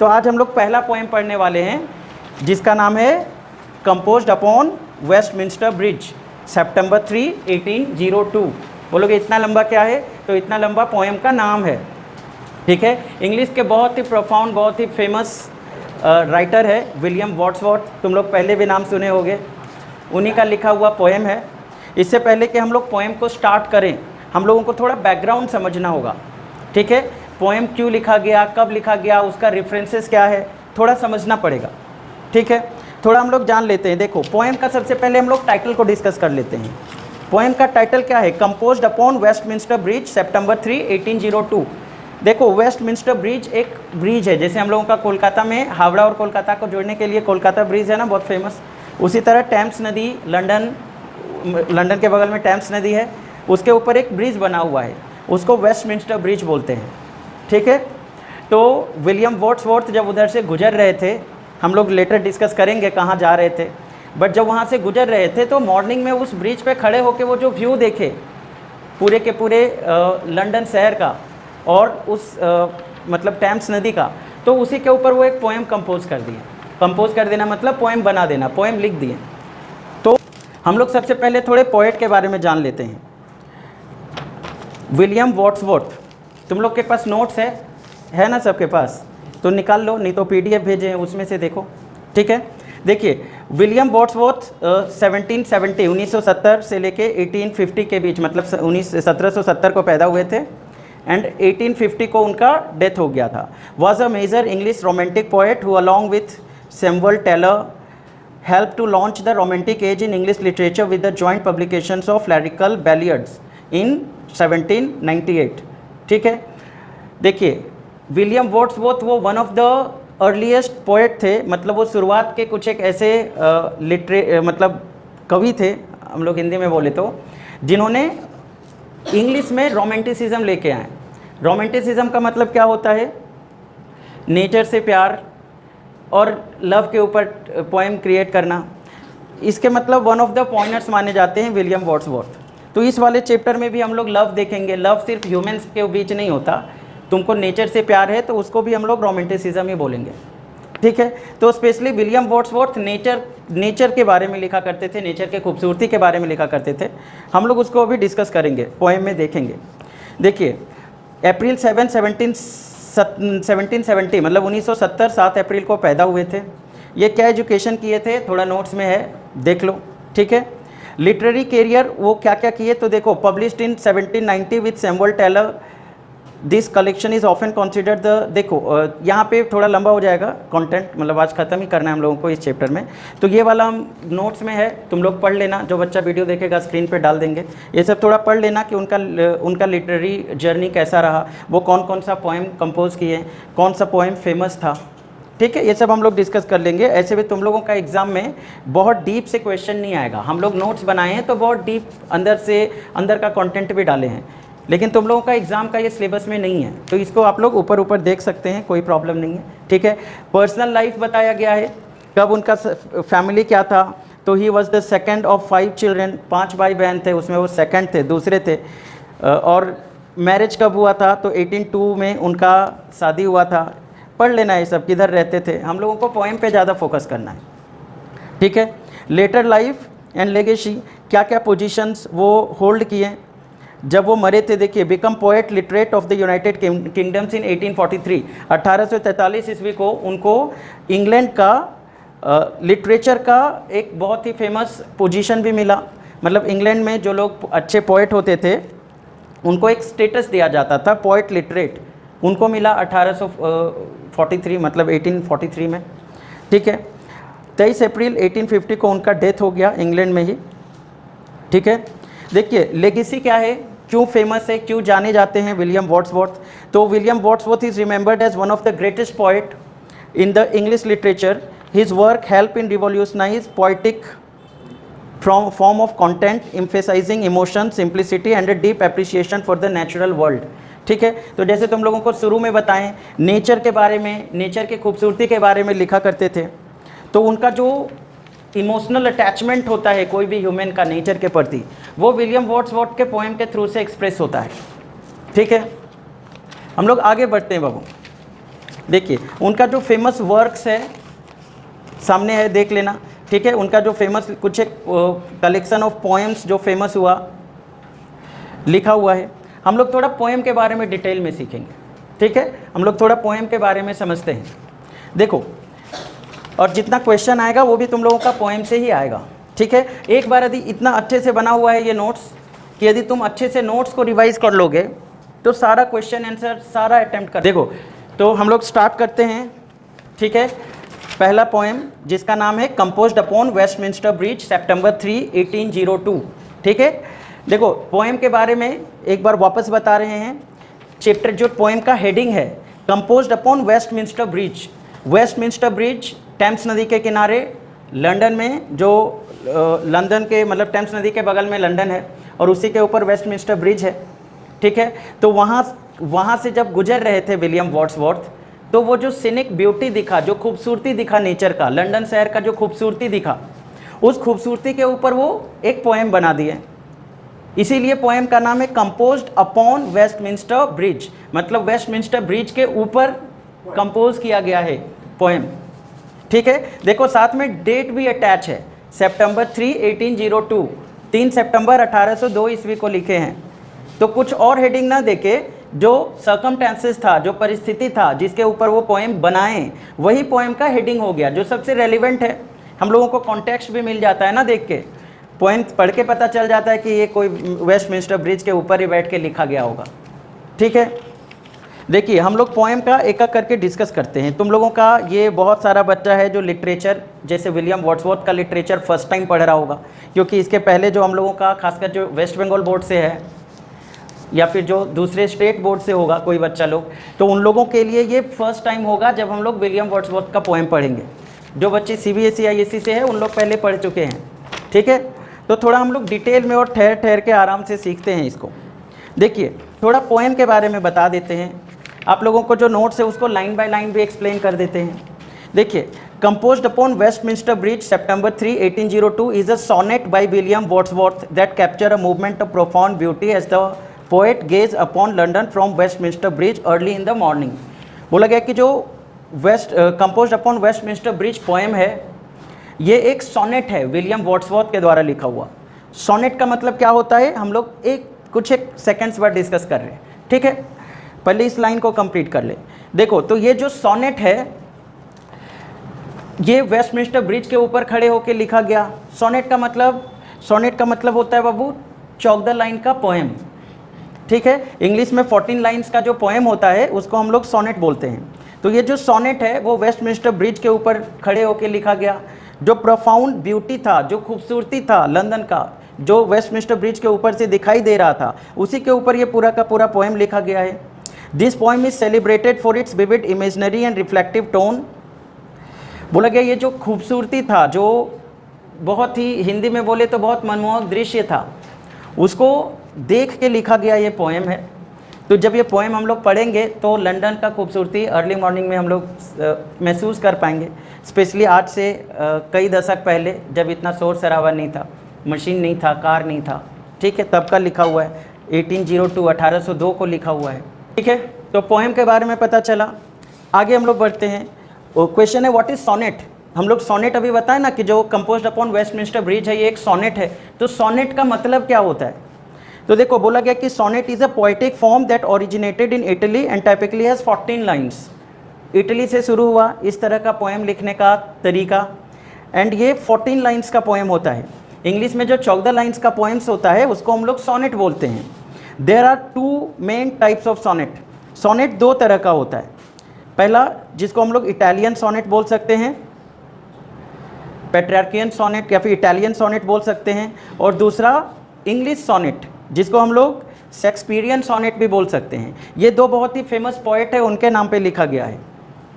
तो आज हम लोग पहला पोएम पढ़ने वाले हैं जिसका नाम है composed upon Westminster Bridge September 3, 1802। बोलोगे इतना लंबा क्या है? तो इतना लंबा पोएम का नाम है। ठीक है, इंग्लिश के बहुत ही प्रोफाउंड, बहुत ही फेमस राइटर है विलियम वर्ड्सवर्थ। तुम लोग पहले भी नाम सुने होंगे, उन्हीं का लिखा हुआ पोएम है। इससे पहले कि हम लोग पोएम को स्टार्ट करें, हम लोगों को थोड़ा बैकग्राउंड समझना होगा। ठीक है, पोएम क्यों लिखा गया, कब लिखा गया, उसका रेफरेंसेस क्या है, थोड़ा समझना पड़ेगा। ठीक है, थोड़ा हम लोग जान लेते हैं। देखो, पोएम का सबसे पहले हम लोग टाइटल को डिस्कस कर लेते हैं। पोएम का टाइटल क्या है? Composed upon Westminster Bridge September 3, 1802। देखो, वेस्टमिंस्टर ब्रिज एक ब्रिज है, जैसे हम लोगों का कोलकाता में हावड़ा और कोलकाता को जोड़ने के लिए कोलकाता ब्रिज है ना, बहुत फेमस। उसी तरह टेम्स नदी, लंदन के बगल में टेम्स नदी है, उसके ऊपर एक ब्रिज बना हुआ है, उसको वेस्टमिंस्टर ब्रिज बोलते हैं। ठीक है, तो विलियम वर्ड्सवर्थ जब उधर से गुजर रहे थे, हम लोग लेटर डिस्कस करेंगे कहाँ जा रहे थे, बट जब वहाँ से गुजर रहे थे तो मॉर्निंग में उस ब्रिज पे खड़े होकर वो जो व्यू देखे पूरे के पूरे लंदन शहर का और उस मतलब टेम्स नदी का, तो उसी के ऊपर वो एक पोएम कंपोज कर दिए। कंपोज कर देना मतलब पोएम बना देना, पोएम लिख दिए। तो हम लोग सबसे पहले थोड़े पोएट के बारे में जान लेते हैं। विलियम वर्ड्सवर्थ, तुम लोग के पास नोट्स है ना सबके पास? तो निकाल लो, नहीं तो पीडीएफ भेजे हैं उसमें से देखो। ठीक है, देखिए विलियम वर्ड्सवर्थ 1970 से लेके 1850 के बीच, मतलब 1770 को पैदा हुए थे एंड 1850 को उनका डेथ हो गया था। Was a major English romantic poet who along with Samuel Taylor helped to launch the romantic age in English literature with the joint publications of lyrical ballads in 1798। ठीक है, देखिए विलियम वर्ड्सवर्थ वो one of the earliest poet थे, मतलब वो शुरुआत के कुछ एक ऐसे मतलब कवि थे, हम लोग हिंदी में बोले तो, जिन्होंने इंग्लिश में रोमांटिसिज्म लेके आए। रोमांटिसिज्म का मतलब क्या होता है? नेचर से प्यार और लव के ऊपर पोएम क्रिएट करना। इसके मतलब वन ऑफ द पॉइंटर्स माने जाते हैं विलियम वर्ड्सवर्थ। तो इस वाले चैप्टर में भी हम लोग लव देखेंगे। लव सिर्फ ह्यूमंस के बीच नहीं होता, तुमको नेचर से प्यार है तो उसको भी हम लोग रोमांटिसिज्म ही बोलेंगे। ठीक है, तो स्पेशली विलियम वर्ड्सवर्थ नेचर के बारे में लिखा करते थे, नेचर के खूबसूरती के बारे में लिखा करते थे। हम लोग उसको अभी डिस्कस करेंगे, पोएम में देखेंगे। देखिए अप्रैल 7, 1770 मतलब 1970 7 अप्रैल को पैदा हुए थे। ये क्या एजुकेशन किए थे, थोड़ा नोट्स में है, देख लो। ठीक है, लिटरेरी कैरियर वो क्या क्या किए, तो देखो published in 1790 with Samuel Taylor. This collection is often considered the, देखो यहाँ पे थोड़ा लंबा हो जाएगा कंटेंट, मतलब आज ख़त्म ही करना है हम लोगों को इस चैप्टर में। तो ये वाला हम नोट्स में है, तुम लोग पढ़ लेना, जो बच्चा वीडियो देखेगा स्क्रीन पे डाल देंगे। ये सब थोड़ा पढ़ लेना कि उनका लिटरेरी जर्नी कैसा रहा, वो कौन कौन सा पोएम कंपोज किए, कौन सा पोएम फेमस था। ठीक है, ये सब हम लोग डिस्कस कर लेंगे। ऐसे भी तुम लोगों का एग्जाम में बहुत डीप से क्वेश्चन नहीं आएगा। हम लोग नोट्स बनाए हैं तो बहुत डीप अंदर का कंटेंट भी डाले हैं, लेकिन तुम लोगों का एग्जाम का ये सिलेबस में नहीं है, तो इसको आप लोग ऊपर देख सकते हैं, कोई प्रॉब्लम नहीं है। ठीक है, पर्सनल लाइफ बताया गया है, कब उनका फैमिली क्या था, तो he was the second of 5 children, 5 भाई बहन थे, उसमें वो सेकेंड थे, दूसरे थे। और मैरिज कब हुआ था, तो 1802 में उनका शादी हुआ था। पढ़ लेना है सब, किधर रहते थे, हम लोगों को पोएम पे ज़्यादा फोकस करना है। ठीक है, लेटर लाइफ एंड लेगेसी, क्या क्या पोजीशंस वो होल्ड किए जब वो मरे थे। देखिए become poet laureate of the United Kingdoms in 1843, 1843 ईस्वी को उनको इंग्लैंड का लिटरेचर का एक बहुत ही फेमस पोजीशन भी मिला। मतलब इंग्लैंड में जो लोग अच्छे पोएट होते थे उनको एक स्टेटस दिया जाता था, पोएट लिटरेट, उनको मिला 1843 मतलब 1843 में। ठीक है, 23 अप्रैल 1850 को उनका डेथ हो गया इंग्लैंड में ही। ठीक है, देखिए लेगेसी क्या है, क्यों फेमस है, क्यों जाने जाते हैं विलियम वर्ड्सवर्थ। तो William Wordsworth is remembered as one of the greatest poet in the English literature. His work help in revolutionise poetic form of content, emphasizing emotion, simplicity and a deep appreciation for the natural world। ठीक है, तो जैसे तुम लोगों को शुरू में बताएं, नेचर के बारे में, नेचर की खूबसूरती के बारे में लिखा करते थे। तो उनका जो इमोशनल अटैचमेंट होता है कोई भी ह्यूमन का नेचर के प्रति, वो विलियम वर्ड्सवर्थ के पोएम के थ्रू से एक्सप्रेस होता है। ठीक है, हम लोग आगे बढ़ते हैं बाबू। देखिए उनका जो फेमस वर्क्स है सामने है, देख लेना, ठीक है। उनका जो फेमस कुछ एक कलेक्शन ऑफ पोएम्स जो फेमस हुआ लिखा हुआ है। हम लोग थोड़ा पोएम के बारे में डिटेल में सीखेंगे, ठीक है। हम लोग थोड़ा पोएम के बारे में समझते हैं। देखो, और जितना क्वेश्चन आएगा वो भी तुम लोगों का पोएम से ही आएगा, ठीक है। एक बार यदि इतना अच्छे से बना हुआ है ये नोट्स कि यदि तुम अच्छे से नोट्स को रिवाइज कर लोगे तो सारा क्वेश्चन आंसर सारा अटेम्प्ट कर। देखो तो हम लोग स्टार्ट करते हैं, ठीक है। पहला पोएम जिसका नाम है composed upon Westminster Bridge September 3, 1802, ठीक है। देखो पोएम के बारे में एक बार वापस बता रहे हैं। चैप्टर जो पोएम का हेडिंग है composed upon Westminster Bridge. Westminster Bridge Thames नदी के किनारे लंदन में, जो लंदन के मतलब टेम्स नदी के बगल में लंदन है और उसी के ऊपर वेस्टमिंस्टर ब्रिज है, ठीक है। तो वहाँ से जब गुजर रहे थे विलियम वर्ड्सवर्थ, तो वो जो सीनिक ब्यूटी दिखा, जो खूबसूरती दिखा नेचर का, लंदन शहर का जो खूबसूरती दिखा, उस खूबसूरती के ऊपर वो एक पोएम बना दिए। इसीलिए पोएम का नाम है कंपोज्ड अपॉन वेस्टमिंस्टर ब्रिज, मतलब वेस्टमिंस्टर ब्रिज के ऊपर कंपोज किया गया है पोएम, ठीक है। देखो साथ में डेट भी अटैच है, सितंबर 3, 1802, 3 सितंबर 1802 ईस्वी को लिखे हैं। तो कुछ और हेडिंग ना देके जो सर्कमस्टेंसेस था, जो परिस्थिति था जिसके ऊपर वो पोएम बनाए, वही पोएम का हेडिंग हो गया, जो सबसे रेलिवेंट है। हम लोगों को कॉन्टेक्स्ट भी मिल जाता है ना, देख के पोएम पढ़ के पता चल जाता है कि ये कोई वेस्टमिंस्टर ब्रिज के ऊपर ही बैठ के लिखा गया होगा, ठीक है। देखिए हम लोग पोएम का एक एक करके डिस्कस करते हैं। तुम लोगों का ये बहुत सारा बच्चा है जो लिटरेचर, जैसे विलियम वर्ड्सवर्थ का लिटरेचर फर्स्ट टाइम पढ़ रहा होगा, क्योंकि इसके पहले जो हम लोगों का खासकर जो वेस्ट बंगाल बोर्ड से है या फिर जो दूसरे स्टेट बोर्ड से होगा कोई बच्चा लोग, तो उन लोगों के लिए ये फर्स्ट टाइम होगा जब हम लोग विलियम वर्ड्सवर्थ का पोएम पढ़ेंगे। जो बच्चे CBSE ISC से है उन लोग पहले पढ़ चुके हैं, ठीक है। तो थोड़ा हम लोग डिटेल में और ठहर ठहर के आराम से सीखते हैं इसको। देखिए थोड़ा पोएम के बारे में बता देते हैं, आप लोगों को जो नोट्स है उसको लाइन बाय लाइन भी एक्सप्लेन कर देते हैं। देखिए composed upon Westminster Bridge September 3, 1802 is a sonnet by William Wordsworth that capture a movement of profound beauty as the poet gaze upon London from Westminster Bridge early in the morning. बोला गया कि जो composed upon Westminster Bridge poem है ये एक sonnet है, William Wordsworth के द्वारा लिखा हुआ। सोनेट का मतलब क्या होता है हम लोग कुछ एक सेकेंड्स बाद डिस्कस कर रहे हैं, ठीक है। पहले इस लाइन को कंप्लीट कर ले। देखो तो ये जो सोनेट है ये वेस्टमिंस्टर ब्रिज के ऊपर खड़े होकर लिखा गया। सोनेट का मतलब होता है बाबू चौक द लाइन का पोएम, ठीक है। इंग्लिश में 14 लाइन्स का जो पोएम होता है उसको हम लोग सोनेट बोलते हैं। तो ये जो सोनेट है वो वेस्टमिंस्टर ब्रिज के ऊपर खड़े होकर लिखा गया। जो प्रोफाउंड ब्यूटी था, जो खूबसूरती था लंदन का, जो वेस्टमिंस्टर ब्रिज के ऊपर से दिखाई दे रहा था, उसी के ऊपर ये पूरा का पूरा पोएम लिखा गया है। This poem is celebrated for its vivid imaginary and reflective tone. बोला गया ये जो खूबसूरती था, जो बहुत ही हिंदी में बोले तो बहुत मनमोहक दृश्य था, उसको देख के लिखा गया ये पोएम है। तो जब ये पोएम हम लोग पढ़ेंगे तो लंदन का खूबसूरती अर्ली मॉर्निंग में हम लोग महसूस कर पाएंगे। स्पेशली आज से कई दशक पहले जब इतना शोर शराबा नहीं था, मशीन नहीं था, कार नहीं था, ठीक है, तब का लिखा हुआ है। 1802 1802 को लिखा हुआ है, ठीक है। तो पोएम के बारे में पता चला। आगे हम लोग बढ़ते हैं। क्वेश्चन है व्हाट इज सोनेट। हम लोग सोनेट अभी बताए ना कि जो कंपोज्ड अपॉन वेस्टमिंस्टर ब्रिज है ये एक सोनेट है। तो सोनेट का मतलब क्या होता है? तो देखो बोला गया कि sonnet is a poetic form that originated in Italy and typically has 14 lines. Italy से शुरू हुआ इस तरह का पोएम लिखने का तरीका, एंड ये 14 लाइन्स का पोएम होता है। इंग्लिश में जो 14 लाइन्स का पोएम्स होता है उसको हम लोग सोनेट बोलते हैं। There are 2 main types of sonnet. Sonnet 2 तरह का होता है। पहला जिसको हम लोग इटालियन सोनेट बोल सकते हैं, पेट्रियार्कियन सोनेट या फिर इटालियन सोनेट बोल सकते हैं, और दूसरा इंग्लिश सोनेट जिसको हम लोग शेक्सपियरियन सोनेट भी बोल सकते हैं। ये 2 बहुत ही फेमस पोएट है, उनके नाम पे लिखा गया है,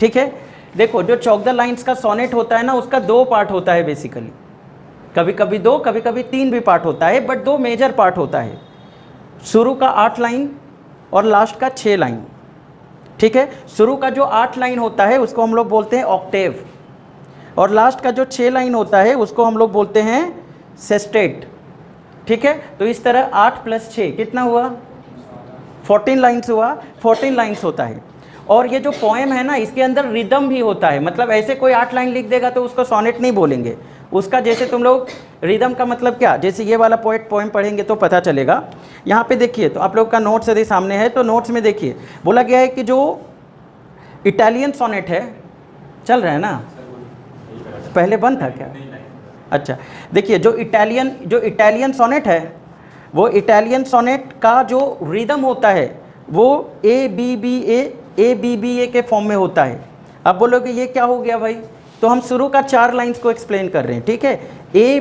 ठीक है। देखो जो 14 लाइन्स का सोनेट होता है ना उसका 2 पार्ट होता है बेसिकली, कभी कभी 2 कभी कभी 3 भी पार्ट होता है, बट 2 मेजर पार्ट होता है। शुरू का 8 लाइन और लास्ट का 6 लाइन, ठीक है। शुरू का जो 8 लाइन होता है उसको हम लोग बोलते हैं ऑक्टेव, और लास्ट का जो 6 लाइन होता है उसको हम लोग बोलते हैं सेस्टेट, ठीक है। तो इस तरह 8 + 6 कितना हुआ? 14 लाइन्स हुआ। 14 लाइन्स होता है। और ये जो पोएम है ना, इसके अंदर रिदम भी होता है। मतलब ऐसे कोई 8 लाइन लिख देगा तो उसको सोनेट नहीं बोलेंगे। उसका जैसे तुम लोग रिदम का मतलब क्या, जैसे ये वाला पोएम पढ़ेंगे तो पता चलेगा। यहाँ पे देखिए, तो आप लोग का नोट्स यदि सामने है तो नोट्स में देखिए बोला गया है कि जो इटालियन सोनेट है, चल रहा है ना, पहले बंद था क्या? अच्छा, देखिए जो इटालियन सोनेट है, वो इटालियन सोनेट का जो रिदम होता है वो ए के फॉर्म में होता है। अब बोलोगे ये क्या हो गया भाई, तो हम शुरू का 4 लाइंस को एक्सप्लेन कर रहे हैं, ठीक है। ए,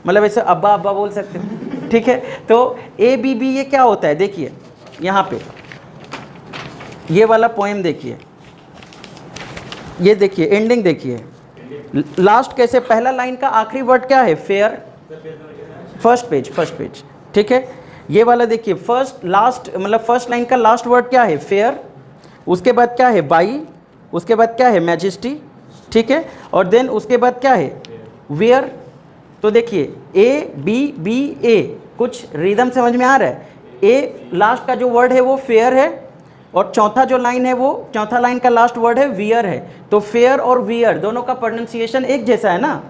मतलब ऐसे अब्बा अब्बा बोल सकते हो, ठीक है। तो ए क्या होता है, देखिए यहाँ पे ये वाला पोएम देखिए, ये देखिए एंडिंग देखिए, लास्ट कैसे, पहला लाइन का आखिरी वर्ड क्या है, फेयर, फर्स्ट पेज, ठीक है। ये वाला देखिए फर्स्ट लाइन का लास्ट वर्ड क्या है, फेयर, उसके बाद क्या है, बाई, उसके बाद क्या है, मैजेस्टी, ठीक है, और देन उसके बाद क्या है, वेयर। तो देखिए ए, कुछ रिदम समझ में आ रहा है। ए लास्ट का जो वर्ड है वो फेयर है, और चौथा जो लाइन है वो, चौथा लाइन का लास्ट वर्ड है वियर है। तो फेयर और वियर दोनों का प्रोनाउंसिएशन एक जैसा है ना।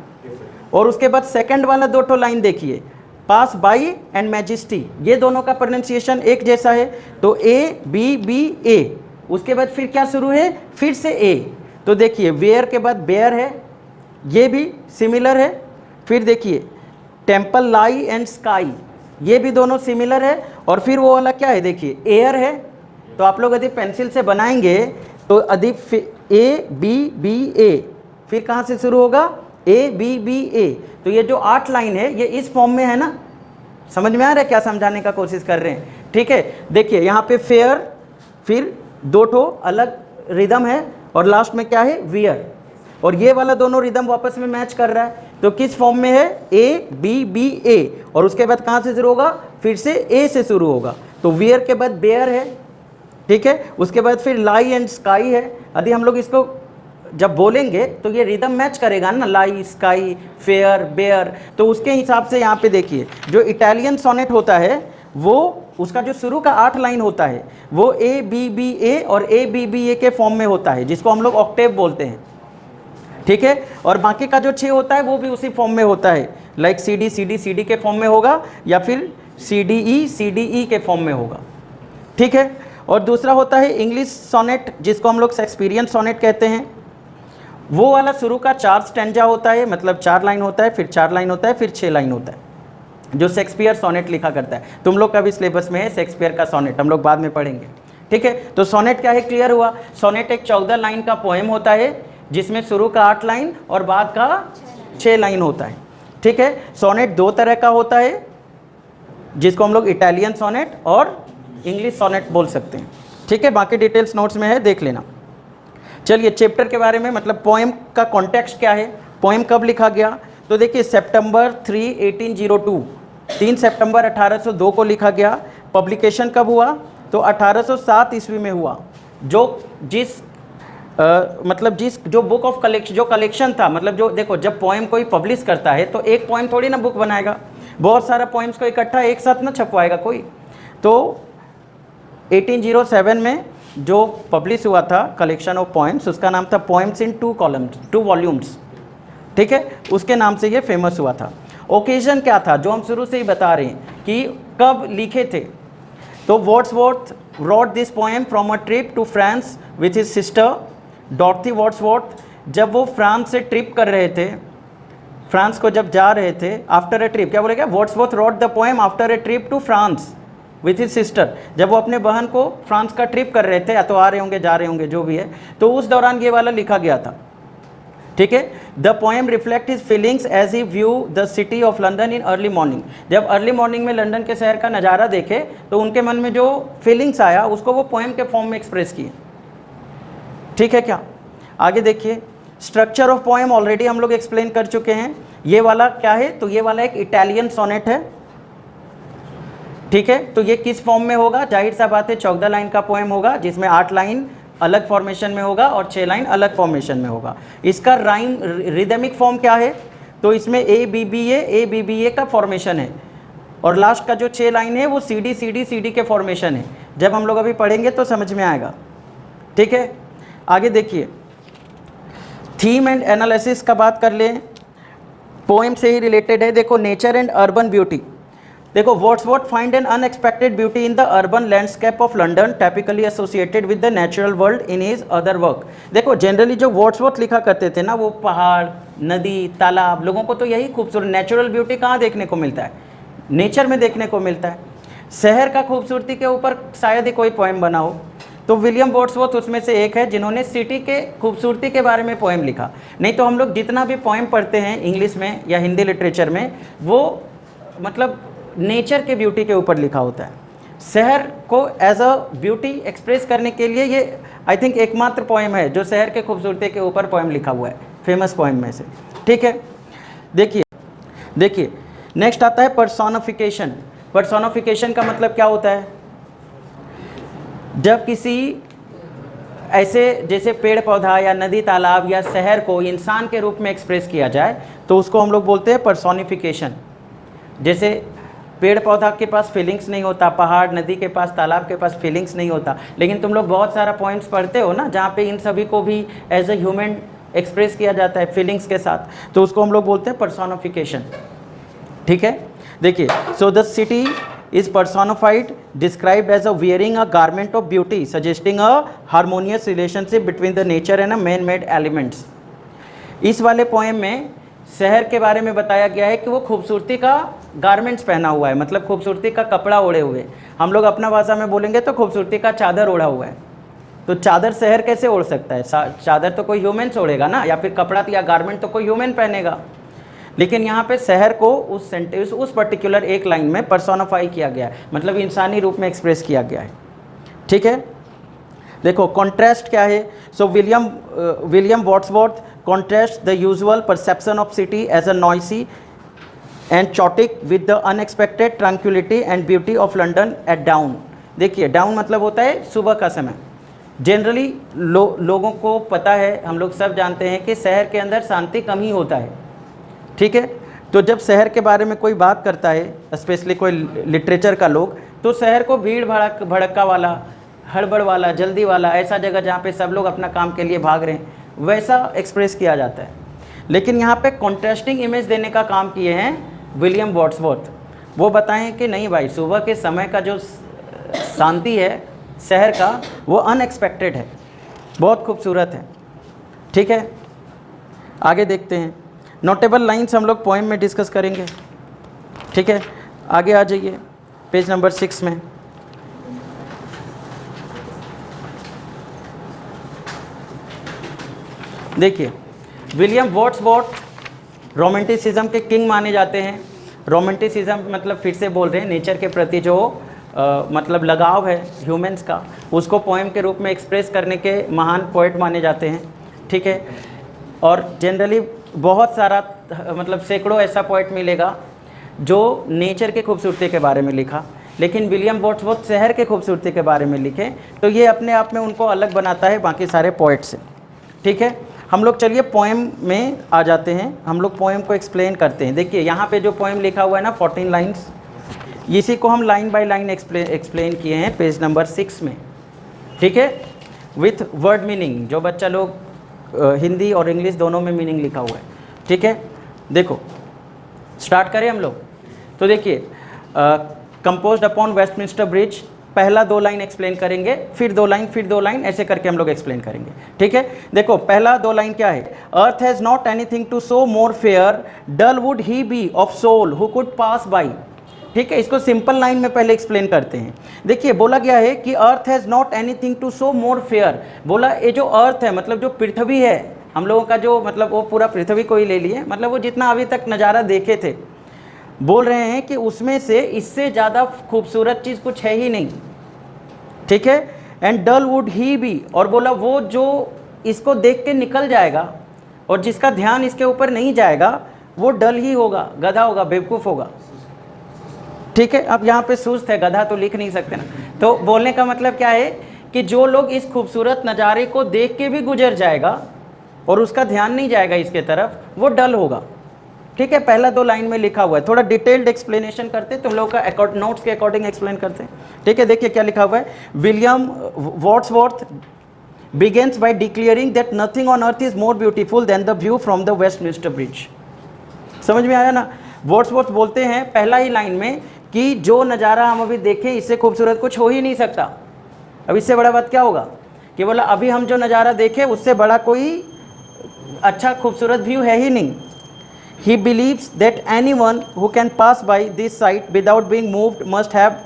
और उसके बाद सेकंड वाला 2 लाइन देखिए, पास बाई एंड मैजेस्टी, ये दोनों का प्रोनाउंसिएशन एक जैसा है। तो ए, उसके बाद फिर क्या शुरू है, फिर से ए। तो देखिए वेयर के बाद बेयर है, ये भी सिमिलर है। फिर देखिए टेम्पल, लाई एंड स्काई, ये भी दोनों सिमिलर है। और फिर वो वाला क्या है, देखिए एयर है। तो आप लोग यदि पेंसिल से बनाएंगे तो यदि ए, फिर कहाँ से शुरू होगा, ए। तो ये जो 8 लाइन है ये इस फॉर्म में है ना। समझ में आ रहा है क्या समझाने का कोशिश कर रहे हैं, ठीक है। देखिए यहाँ पे फेयर, फिर 2 अलग रिदम है, और लास्ट में क्या है, वियर। और ये वाला दोनों रिदम वापस में मैच कर रहा है। तो किस फॉर्म में है, ए, और उसके बाद कहाँ से शुरू होगा, फिर से ए से शुरू होगा। तो वियर के बाद बेयर है, ठीक है। उसके बाद फिर लाई एंड स्काई है। यदि हम लोग इसको जब बोलेंगे तो ये रिदम मैच करेगा ना, लाई, स्काई, फेयर, बेयर। तो उसके हिसाब से यहाँ पे देखिए जो इटालियन सोनेट होता है वो, उसका जो शुरू का 8 लाइन होता है वो ए और ए के फॉर्म में होता है, जिसको हम लोग ऑक्टेव बोलते हैं, ठीक है। और बाकी का जो 6 होता है वो भी उसी फॉर्म में होता है, लाइक CD के फॉर्म में होगा, या फिर CDE के फॉर्म में होगा, ठीक है। और दूसरा होता है इंग्लिश सोनेट, जिसको हम लोग शेक्सपियरियन सोनेट कहते हैं। वो वाला शुरू का 4 स्टैंजा होता है, मतलब 4 लाइन होता है, फिर 4 लाइन होता है, फिर 6 लाइन होता है, जो शेक्सपियर सोनेट लिखा करता है। तुम लोग का भी सिलेबस में है शेक्सपियर का सोनेट, हम लोग बाद में पढ़ेंगे, ठीक है। तो सोनेट क्या है, क्लियर हुआ। सोनेट एक 14 लाइन का पोएम होता है, जिसमें शुरू का 8 लाइन और बाद का 6 लाइन होता है, ठीक है। सोनेट 2 तरह का होता है, जिसको हम लोग इटालियन सोनेट और इंग्लिश सोनेट बोल सकते हैं, ठीक है। बाकी डिटेल्स नोट्स में है, देख लेना। चलिए चैप्टर के बारे में, मतलब पोएम का कॉन्टेक्स्ट क्या है, पोएम कब लिखा गया। तो देखिए सितंबर 3, 1802, 3 सितंबर 1802 को लिखा गया। पब्लिकेशन कब हुआ, तो 1807 ईस्वी में हुआ। जो बुक ऑफ कलेक्शन, जो कलेक्शन था, मतलब जो देखो जब पोएम कोई पब्लिश करता है तो एक पोएम थोड़ी ना बुक बनाएगा, बहुत सारा पोएम्स को इकट्ठा एक साथ ना छपवाएगा कोई। तो 1807 में जो पब्लिश हुआ था कलेक्शन ऑफ पोएम्स, उसका नाम था पोएम्स इन 2 वॉल्यूम्स, ठीक है। उसके नाम से ये फेमस हुआ था। ओकेजन क्या था, जो हम शुरू से ही बता रहे हैं कि कब लिखे थे। तो Wordsworth wrote this poem from a trip to France with his sister Dorothy Wordsworth. जब वो फ्रांस से ट्रिप कर रहे थे, फ्रांस को जब जा रहे थे, आफ्टर ए ट्रिप, क्या बोलेगा, Wordsworth wrote the poem after a trip to France with his sister. जब वो अपने बहन को फ्रांस का ट्रिप कर रहे थे, या तो आ रहे होंगे जा रहे होंगे जो भी है, तो उस दौरान ये वाला लिखा गया था, ठीक है। The poem reflect his feelings as he view the city of London in early morning. जब अर्ली मॉर्निंग में लंदन के शहर का नज़ारा देखे तो उनके मन में जो फीलिंग्स आया उसको वो पोएम के फॉर्म में एक्सप्रेस किए, ठीक है क्या। आगे देखिए, स्ट्रक्चर ऑफ पोएम ऑलरेडी हम लोग एक्सप्लेन कर चुके हैं। ये वाला क्या है, तो ये वाला एक इटालियन सोनेट है, ठीक है। तो ये किस फॉर्म में होगा, जाहिर सा बात है 14 लाइन का पोएम होगा, जिसमें 8 लाइन अलग फॉर्मेशन में होगा और 6 लाइन अलग फॉर्मेशन में होगा। इसका राइम रिदमिक फॉर्म क्या है, तो इसमें ए का फॉर्मेशन है, और लास्ट का जो 6 लाइन है वो CD के फॉर्मेशन है। जब हम लोग अभी पढ़ेंगे तो समझ में आएगा, ठीक है, आगे देखिए, थीम एंड एनालिसिस का बात कर लें, पोएम से ही रिलेटेड है। देखो, नेचर एंड अर्बन ब्यूटी। देखो, Wordsworth find N unexpected beauty in the urban landscape of London, typically associated with the natural world in his other work. देखो, जनरली जो वर्ड्सवर्थ लिखा करते थे ना, वो पहाड़, नदी, तालाब, लोगों को तो यही खूबसूरत नेचुरल ब्यूटी कहाँ देखने को मिलता है? नेचर में देखने को मिलता है। शहर का खूबसूरती के ऊपर शायद ही कोई पोएम बना हो, तो विलियम वर्ड्सवर्थ उसमें से एक है जिन्होंने सिटी के खूबसूरती के बारे में पोएम लिखा। नहीं तो हम लोग जितना भी पोएम पढ़ते हैं इंग्लिश में या हिंदी लिटरेचर में, वो मतलब नेचर के ब्यूटी के ऊपर लिखा होता है। शहर को एज अ ब्यूटी एक्सप्रेस करने के लिए ये आई थिंक एकमात्र पोएम है जो शहर के खूबसूरती के ऊपर पोएम लिखा हुआ है, फेमस पोएम में से। ठीक है, देखिए नेक्स्ट आता है पर्सोनिफिकेशन। पर्सोनिफिकेशन का मतलब क्या होता है? जब किसी ऐसे जैसे पेड़ पौधा या नदी तालाब या शहर को इंसान के रूप में एक्सप्रेस किया जाए तो उसको हम लोग बोलते हैं पर्सोनिफिकेशन। जैसे पेड़ पौधा के पास फीलिंग्स नहीं होता, पहाड़ नदी के पास तालाब के पास फीलिंग्स नहीं होता, लेकिन तुम लोग बहुत सारा पॉइंट्स पढ़ते हो ना जहाँ पे इन सभी को भी एज ए ह्यूमन एक्सप्रेस किया जाता है फीलिंग्स के साथ, तो उसको हम लोग बोलते हैं पर्सोनिफिकेशन। ठीक है, देखिए, so the city is personified, described as a wearing a garment of beauty, suggesting a harmonious relationship between the nature and a man-made elements। इस वाले पोएम में शहर के बारे में बताया गया है कि वो खूबसूरती का गारमेंट्स पहना हुआ है, मतलब खूबसूरती का कपड़ा ओढ़े हुए। हम लोग अपना भाषा में बोलेंगे तो खूबसूरती का चादर ओढ़ा हुआ है। तो चादर शहर कैसे ओढ़ सकता है? चादर तो कोई ह्यूमन ओढ़ेगा ना, या फिर कपड़ा या गारमेंट तो कोई ह्यूमन पहनेगा। लेकिन यहाँ पे शहर को उस सेंटेंस उस पर्टिकुलर एक लाइन में पर्सोनिफाई किया गया है, मतलब इंसानी रूप में एक्सप्रेस किया गया है। ठीक है, देखो कॉन्ट्रास्ट क्या है। So William Wordsworth contrast the usual perception of city as a noisy and chaotic with the unexpected tranquillity and beauty of London at dawn. देखिए, डाउन मतलब होता है सुबह का समय। जनरली लोगों को पता है, हम लोग सब जानते हैं कि शहर के अंदर शांति कम ही होता है। ठीक है, तो जब शहर के बारे में कोई बात करता है, स्पेशली कोई लिटरेचर का लोग, तो शहर को भीड़ भड़क्का वाला, हड़बड़ वाला, जल्दी वाला, ऐसा जगह जहाँ पे सब लोग अपना काम के लिए भाग रहे हैं, वैसा एक्सप्रेस किया जाता है। लेकिन यहाँ पे कॉन्ट्रास्टिंग इमेज देने का काम किए हैं विलियम वर्ड्सवर्थ। वो बताएं कि नहीं भाई, सुबह के समय का जो शांति है शहर का, वो अनएक्सपेक्टेड है, बहुत खूबसूरत है। ठीक है, आगे देखते हैं। नोटेबल लाइन्स हम लोग पोएम में डिस्कस करेंगे। ठीक है, आगे आ जाइए पेज नंबर 6 में। देखिए, विलियम वर्ड्सवर्थ रोमांटिसिज्म के किंग माने जाते हैं। रोमांटिसिज्म मतलब फिर से बोल रहे हैं, नेचर के प्रति जो मतलब लगाव है ह्यूमंस का, उसको पोएम के रूप में एक्सप्रेस करने के महान पोएट माने जाते हैं। ठीक है, और जनरली बहुत सारा मतलब सैकड़ों ऐसा पोएट मिलेगा जो नेचर के खूबसूरती के बारे में लिखा, लेकिन विलियम वर्ड्सवर्थ शहर के खूबसूरती के बारे में लिखे, तो ये अपने आप में उनको अलग बनाता है बाकी सारे पोएट से। ठीक है, हम लोग चलिए पोएम में आ जाते हैं, हम लोग पोएम को एक्सप्लेन करते हैं। देखिए, यहाँ पे जो पोएम लिखा हुआ है ना 14 लाइन्स, इसी को हम लाइन बाय लाइन एक्सप्लेन किए हैं पेज नंबर 6 में। ठीक है, विथ वर्ड मीनिंग, जो बच्चा लोग हिंदी और इंग्लिश दोनों में मीनिंग लिखा हुआ है। ठीक है, देखो स्टार्ट करें हम लोग। तो देखिए, कंपोज्ड अपॉन वेस्टमिंस्टर ब्रिज, पहला 2 लाइन एक्सप्लेन करेंगे, फिर 2 लाइन, फिर 2 लाइन, ऐसे करके हम लोग एक्सप्लेन करेंगे। ठीक है, देखो पहला 2 लाइन क्या है? Earth has not anything to show more fair, dull would he be of soul who could pass by. ठीक है, इसको सिंपल लाइन में पहले एक्सप्लेन करते हैं। देखिए, बोला गया है कि earth has not anything to show more fair. बोला ये जो अर्थ है, मतलब जो पृथ्वी है, हम लोगों का जो मतलब वो पूरा पृथ्वी को ही ले लिए, मतलब वो जितना अभी तक नज़ारा देखे थे, बोल रहे हैं कि उसमें से इससे ज़्यादा खूबसूरत चीज़ कुछ है ही नहीं। ठीक है, and dull would he be, और बोला वो जो इसको देख के निकल जाएगा और जिसका ध्यान इसके ऊपर नहीं जाएगा वो डल ही होगा, गधा होगा, बेवकूफ़ होगा। ठीक है, अब यहाँ पे सुस्त है, गधा तो लिख नहीं सकते ना। तो बोलने का मतलब क्या है कि जो लोग इस खूबसूरत नज़ारे को देख के भी गुजर जाएगा और उसका ध्यान नहीं जाएगा इसके तरफ, वो डल होगा। ठीक है, पहला 2 लाइन में लिखा हुआ है। थोड़ा डिटेल्ड एक्सप्लेनेशन करते, तुम लोग का नोट्स के अकॉर्डिंग एक्सप्लेन करते हैं। ठीक है, देखिए क्या लिखा हुआ है। William Wordsworth begins by declaring that nothing on earth is more beautiful than the view from the Westminster Bridge। समझ में आया ना? वर्ड्सवर्थ बोलते हैं पहला ही लाइन में कि जो नज़ारा हम अभी देखें इससे खूबसूरत कुछ हो ही नहीं सकता। अब इससे बड़ा बात क्या होगा कि बोला अभी हम जो नज़ारा देखें उससे बड़ा कोई अच्छा खूबसूरत व्यू है ही नहीं। He believes that anyone who can pass by this sight without being moved must have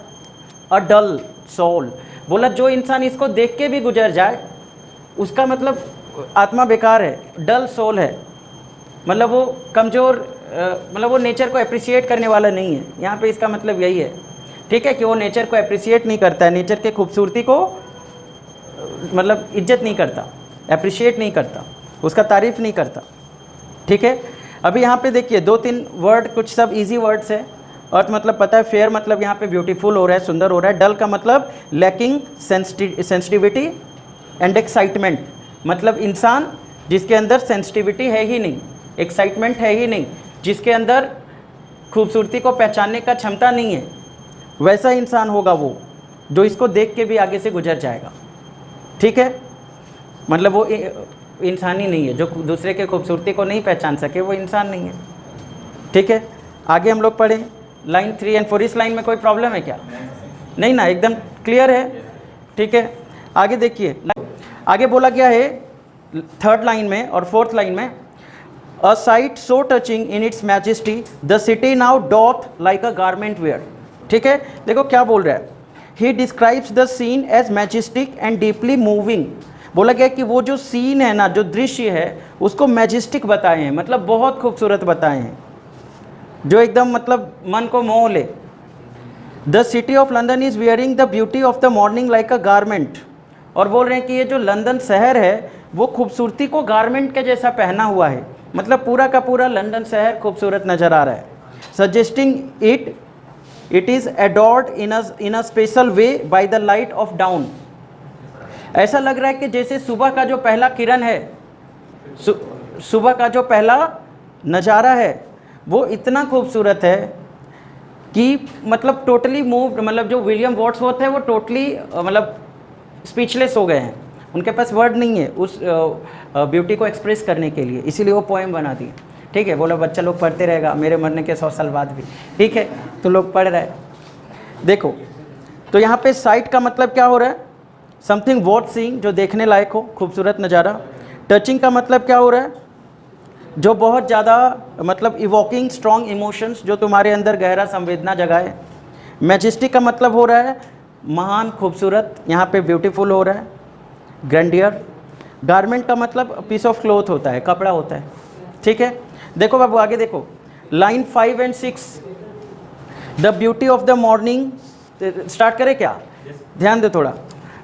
a dull soul। बोला जो इंसान इसको देख के भी गुजर जाए उसका मतलब आत्मा बेकार है, डल सोल है, मतलब वो कमज़ोर, मतलब वो नेचर को अप्रिशिएट करने वाला नहीं है। यहाँ पे इसका मतलब यही है, ठीक है, कि वो नेचर को अप्रिशिएट नहीं करता है, नेचर के खूबसूरती को मतलब इज्जत नहीं करता, अप्रिशिएट नहीं करता, उसका तारीफ़ नहीं करता। ठीक है, अभी यहाँ पे देखिए 2-3 वर्ड, कुछ सब इजी वर्ड्स है। अर्थ मतलब पता है, फेयर मतलब यहाँ पे ब्यूटीफुल हो रहा है, सुंदर हो रहा है। डल का मतलब लैकिंग सेंसिटिविटी एंड एक्साइटमेंट, मतलब इंसान जिसके अंदर सेंसिटिविटी है ही नहीं, एक्साइटमेंट है ही नहीं, जिसके अंदर खूबसूरती को पहचानने का क्षमता नहीं है, वैसा इंसान होगा वो जो इसको देख के भी आगे से गुजर जाएगा। ठीक है, मतलब वो इंसान ही नहीं है, जो दूसरे के खूबसूरती को नहीं पहचान सके वो इंसान नहीं है। ठीक है, आगे हम लोग पढ़ें लाइन 3 और 4। इस लाइन में कोई प्रॉब्लम है क्या? नहीं ना, एकदम क्लियर है। ठीक है, आगे देखिए, आगे बोला गया है 3rd लाइन में और 4th लाइन में, a sight so touching in its majesty the city now doth like a garment wear. ठीक है, देखो क्या बोल रहा है, he describes the scene as majestic and deeply moving. बोला गया कि वो जो सीन है ना, जो दृश्य है, उसको मैजेस्टिक बताए हैं, मतलब बहुत खूबसूरत बताए हैं, जो एकदम मतलब मन को मोह ले। The city of London is wearing the beauty of the morning like a garment. और बोल रहे हैं कि ये जो लंदन शहर है वो खूबसूरती को गारमेंट के जैसा पहना हुआ है, मतलब पूरा का पूरा लंदन शहर खूबसूरत नज़र आ रहा है। Suggesting it is adored in a special way by the light of down. ऐसा लग रहा है कि जैसे सुबह का जो पहला किरण है, सुबह का जो पहला नज़ारा है वो इतना खूबसूरत है कि मतलब टोटली मूव्ड, मतलब जो विलियम वर्ड्सवर्थ है वो टोटली मतलब स्पीचलेस हो गए हैं, उनके पास वर्ड नहीं है उस ब्यूटी को एक्सप्रेस करने के लिए, इसीलिए वो पोएम बना दी। ठीक है, बोला बच्चा लोग पढ़ते रहेगा मेरे मरने के 100 साल बाद भी। ठीक है, तो लोग पढ़ रहे हैं। देखो तो यहाँ पे साइट का मतलब क्या हो रहा है, समथिंग वर्थ सीइंग, जो देखने लायक हो, खूबसूरत नज़ारा। टचिंग का मतलब क्या हो रहा है, जो बहुत ज़्यादा मतलब इवोकिंग स्ट्रॉन्ग इमोशंस, जो तुम्हारे अंदर गहरा संवेदना जगाए। मैजेस्टिक का मतलब हो रहा है महान, खूबसूरत, यहाँ पे ब्यूटीफुल हो रहा है, ग्रैंडियर। गारमेंट का मतलब पीस ऑफ क्लॉथ होता है, कपड़ा होता है। ठीक है, देखो बाबू आगे देखो, लाइन 5 और 6, the beauty of the morning. Start करें क्या? ध्यान दो थोड़ा।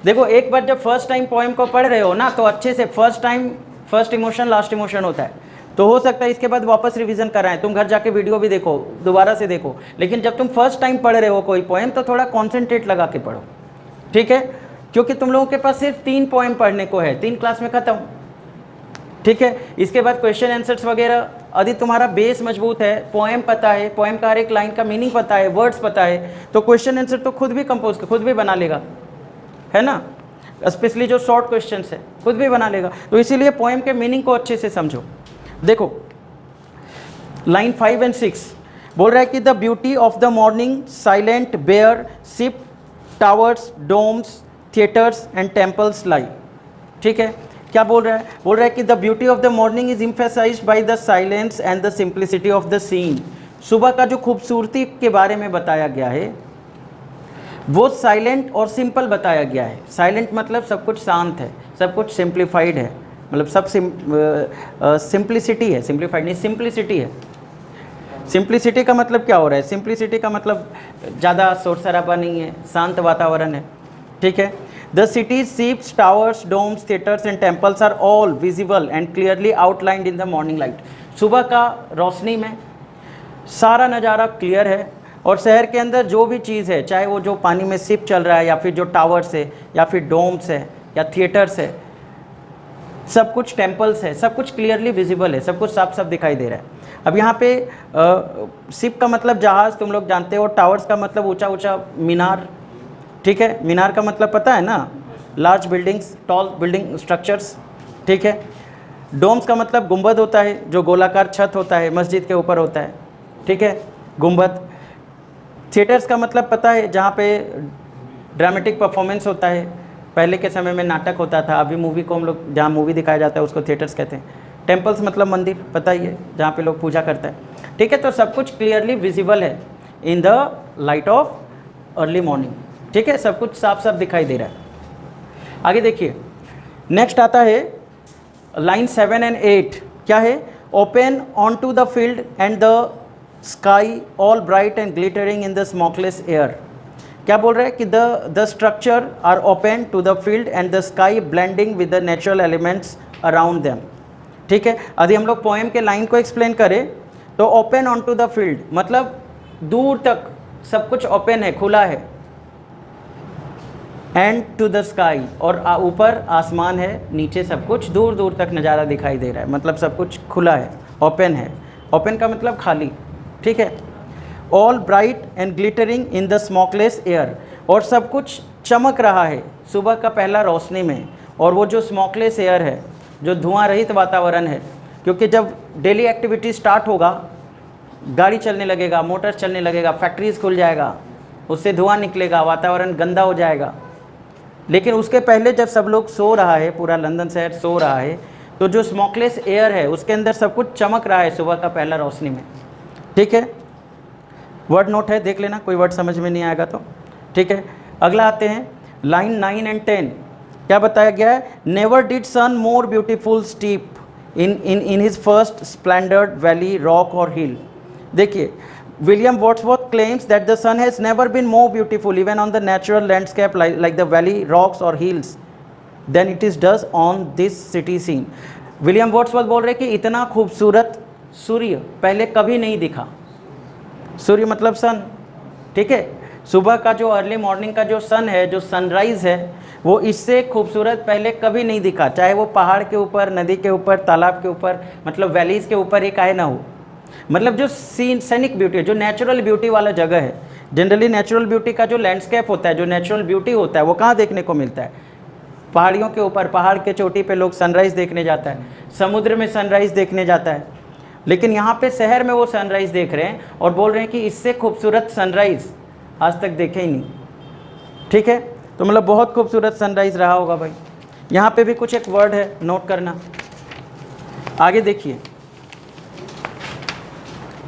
देखो एक बार जब फर्स्ट टाइम पोएम को पढ़ रहे हो ना, तो अच्छे से first time first emotion last emotion होता है, तो हो सकता है इसके बाद वापस रिवीजन कराएं, तुम घर जाके वीडियो भी देखो, दोबारा से देखो, लेकिन जब तुम फर्स्ट टाइम पढ़ रहे हो कोई पोएम तो थोड़ा कॉन्सेंट्रेट लगा के पढ़ो। ठीक है, क्योंकि तुम लोगों के पास सिर्फ 3 पोएम पढ़ने को है, 3 क्लास में ख़त्म। ठीक है, इसके बाद क्वेश्चन आंसर्स वगैरह। यदि तुम्हारा बेस मजबूत है, पोएम पता है, पोएम का हर एक लाइन का मीनिंग पता है, वर्ड्स पता है, तो क्वेश्चन आंसर तो खुद भी कंपोज खुद भी बना लेगा, है ना। स्पेशली जो शॉर्ट क्वेश्चंस है खुद भी बना लेगा। तो इसीलिए पोएम के मीनिंग को अच्छे से समझो। देखो लाइन 5 और 6 बोल रहा है कि the beauty of the morning silent bare ship towers domes theatres and temples lie. ठीक है, क्या बोल रहा है? बोल रहा है कि the beauty of the morning is emphasised by the silence and the simplicity of the scene. सुबह का जो खूबसूरती के बारे में बताया गया है वो साइलेंट और सिंपल बताया गया है। साइलेंट मतलब सब कुछ शांत है, सब कुछ सिंप्लीफाइड है, मतलब सब सिंप्लिसिटी है, सिंप्लीफाइड नहीं, सिंप्लिसिटी है। सिंप्लिसिटी का मतलब क्या हो रहा है? सिंप्लिसिटी का मतलब ज़्यादा शोर शराबा नहीं है, शांत वातावरण है। ठीक है, the city's ships towers domes theatres and temples are all visible and clearly outlined in the morning light. सुबह का रोशनी में सारा नज़ारा क्लियर है, और शहर के अंदर जो भी चीज़ है, चाहे वो जो पानी में शिप चल रहा है या फिर जो टावर्स है या फिर डोम्स है या थिएटर्स है, सब कुछ टेम्पल्स है, सब कुछ क्लियरली विजिबल है, सब कुछ साफ साफ दिखाई दे रहा है। अब यहाँ पे शिप का मतलब जहाज़, तुम लोग जानते हो। टावर्स का मतलब ऊंचा ऊंचा मीनार। ठीक है, मीनार का मतलब पता है ना, large buildings, tall building structures, ठीक है। डोम्स का मतलब गुंबद होता है, जो गोलाकार छत होता है, मस्जिद के ऊपर होता है, ठीक है, गुंबद। थिएटर्स का मतलब पता है, जहाँ पे ड्रामेटिक परफॉर्मेंस होता है। पहले के समय में नाटक होता था, अभी मूवी को हम लोग, जहाँ मूवी दिखाया जाता है उसको थिएटर्स कहते हैं। टेम्पल्स मतलब मंदिर, पता ही है, जहाँ पे लोग पूजा करते हैं, ठीक है। तो सब कुछ क्लियरली विजिबल है in the light of early morning, ठीक है, सब कुछ साफ साफ दिखाई दे रहा है। आगे देखिए, नेक्स्ट आता है लाइन 7 and 8, क्या है? Open on to the field and the sky all bright and glittering in the smokeless air. क्या बोल रहा है कि the structure are open to the field and the sky blending with the natural elements around them, ठीक है। यदि हम लोग पोएम के लाइन को एक्सप्लेन करें तो open on to the field मतलब दूर तक सब कुछ ओपन है, खुला है, एंड टू द स्काई और ऊपर आसमान है, नीचे सब कुछ दूर दूर तक नज़ारा दिखाई दे रहा है, मतलब सब कुछ खुला है, ओपन है। ओपन का मतलब खाली, ठीक है। All bright and glittering in the smokeless air, और सब कुछ चमक रहा है सुबह का पहला रोशनी में। और वो जो स्मोकलेस एयर है, जो धुआं रहित वातावरण है, क्योंकि जब डेली एक्टिविटी स्टार्ट होगा, गाड़ी चलने लगेगा, मोटर चलने लगेगा, फैक्ट्रीज खुल जाएगा, उससे धुआं निकलेगा, वातावरण गंदा हो जाएगा। लेकिन उसके पहले जब सब लोग सो रहा है, पूरा लंदन शहर सो रहा है, तो जो स्मोकलेस एयर है उसके अंदर सब कुछ चमक रहा है सुबह का पहला रोशनी में, ठीक है। वर्ड नोट है, देख लेना, कोई वर्ड समझ में नहीं आएगा तो, ठीक है। अगला आते हैं लाइन 9 and 10, क्या बताया गया है? Never did sun more beautiful steep in his first splendour valley rock और हिल। देखिए, William Wordsworth claims that the sun has never been more beautiful even on the natural landscape like the valley, rocks or hills than it is does on this city scene. William Wordsworth बोल रहे कि इतना खूबसूरत सूर्य पहले कभी नहीं दिखा। सूर्य मतलब सन, ठीक है। सुबह का जो अर्ली मॉर्निंग का जो सन है, जो सनराइज़ है, वो इससे खूबसूरत पहले कभी नहीं दिखा, चाहे वो पहाड़ के ऊपर, नदी के ऊपर, तालाब के ऊपर, मतलब वैलीज़ के ऊपर एक आए ना हो। मतलब जो सीनिक ब्यूटी है, जो नेचुरल ब्यूटी वाला जगह है, जनरली नेचुरल ब्यूटी का जो लैंडस्केप होता है, जो नेचुरल ब्यूटी होता है, वो कहाँ देखने को मिलता है? पहाड़ियों के ऊपर, पहाड़ के चोटी पे लोग सनराइज़ देखने जाता है, समुद्र में सनराइज़ देखने जाता है। लेकिन यहाँ पे शहर में वो सनराइज़ देख रहे हैं और बोल रहे हैं कि इससे खूबसूरत सनराइज़ आज तक देखे ही नहीं, ठीक है। तो मतलब बहुत खूबसूरत सनराइज़ रहा होगा भाई। यहाँ पे भी कुछ एक वर्ड है, नोट करना। आगे देखिए,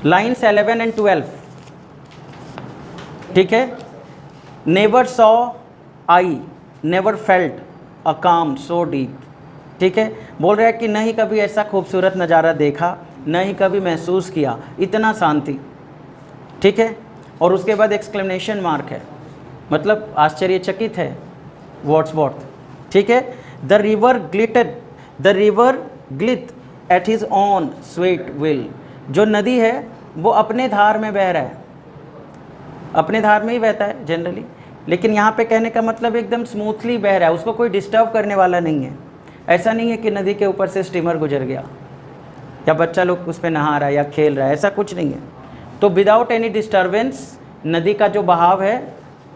लाइन्स 11 and 12, ठीक है। Never saw I never felt a काम सो डीप, ठीक है। बोल रहा है कि नहीं कभी ऐसा खूबसूरत नज़ारा देखा, नहीं कभी महसूस किया इतना शांति, ठीक है। और उसके बाद एक्सक्लेमेशन मार्क है, मतलब आश्चर्यचकित है वर्ड्सवर्थ, ठीक है। The river glide at his own sweet will, जो नदी है वो अपने धार में बह रहा है, अपने धार में ही बहता है जनरली, लेकिन यहाँ पे कहने का मतलब एकदम स्मूथली बह रहा है, उसको कोई डिस्टर्ब करने वाला नहीं है। ऐसा नहीं है कि नदी के ऊपर से स्टीमर गुजर गया या बच्चा लोग उस पर नहा रहा है या खेल रहा है, ऐसा कुछ नहीं है। तो विदाउट एनी डिस्टर्बेंस नदी का जो बहाव है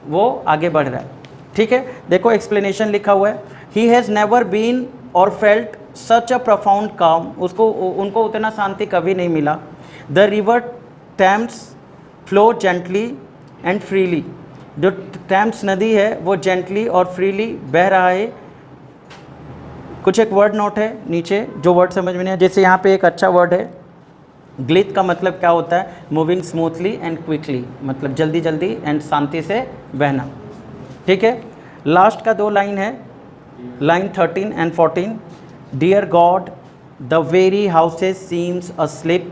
वो आगे बढ़ रहा है, ठीक है। देखो एक्सप्लेनेशन लिखा हुआ है, ही हैज़ नेवर बीन और फेल्ट सच अ प्रोफाउंड काम, उनको उतना शांति कभी नहीं मिला। The river terms flow gently and freely, जो टैम्स नदी है वो जेंटली और फ्रीली बह रहा है। कुछ एक वर्ड नोट है नीचे, जो वर्ड समझ में नहीं है, जैसे यहाँ पे एक अच्छा वर्ड है ग्लिट का मतलब क्या होता है? मूविंग स्मूथली एंड क्विकली, मतलब जल्दी जल्दी एंड शांति से बहना, ठीक है। लास्ट का 2 लाइन है, line 13 and 14, dear God the very houses seems asleep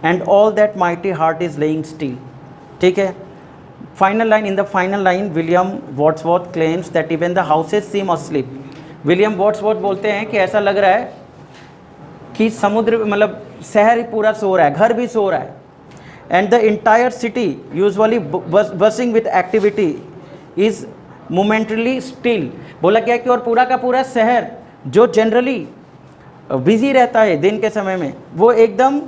and all that mighty heart is laying still, ठीक है। Final line, in the final line William Wordsworth claims that even the houses seem asleep। William Wordsworth बोलते हैं कि ऐसा लग रहा है कि समुद्र, मतलब शहर ही पूरा सो रहा है, घर भी सो रहा है। And the entire city usually busing with activity is momentarily still. बोला गया कि और पूरा का पूरा शहर जो जनरली बिजी रहता है दिन के समय में, वो एकदम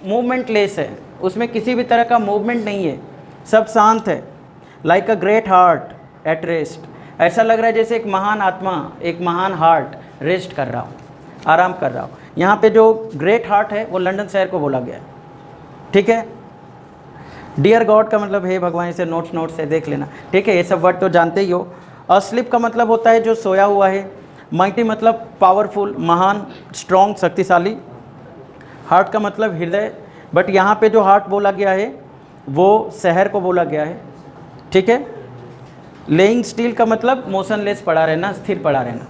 मूवमेंटलेस है, उसमें किसी भी तरह का मूवमेंट नहीं है, सब शांत है। Like a great heart at rest, ऐसा लग रहा है जैसे एक महान आत्मा, एक महान हार्ट रेस्ट कर रहा हो, आराम कर रहा हो। यहाँ पे जो ग्रेट हार्ट है वो लंदन शहर को बोला गया है, ठीक है। डियर गॉड का मतलब हे भगवान, इसे नोट्स से देख लेना, ठीक है। ये सब वर्ड तो जानते ही हो। अस्लीप का मतलब होता है जो सोया हुआ है। माइटी मतलब पावरफुल, महान, स्ट्रॉन्ग, शक्तिशाली। हार्ट का मतलब हृदय, बट यहाँ पे जो हार्ट बोला गया है वो शहर को बोला गया है, ठीक है। लेइंग स्टिल का मतलब मोशनलेस पड़ा रहना, स्थिर पड़ा रहना,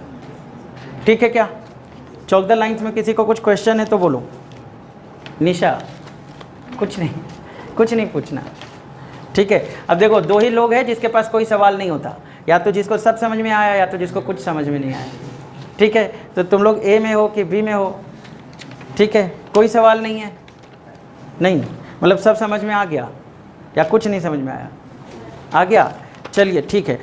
ठीक है। क्या चौक द लाइन्स में किसी को कुछ क्वेश्चन है तो बोलो। निशा, कुछ नहीं पूछना, ठीक है। अब देखो, दो ही लोग हैं जिसके पास कोई सवाल नहीं होता, या तो जिसको सब समझ में आया या तो जिसको कुछ समझ में नहीं आया, ठीक है। तो तुम लोग ए में हो कि बी में हो, ठीक है। कोई सवाल नहीं है, नहीं मतलब सब समझ में आ गया या कुछ नहीं समझ में आया, आ गया, चलिए ठीक है।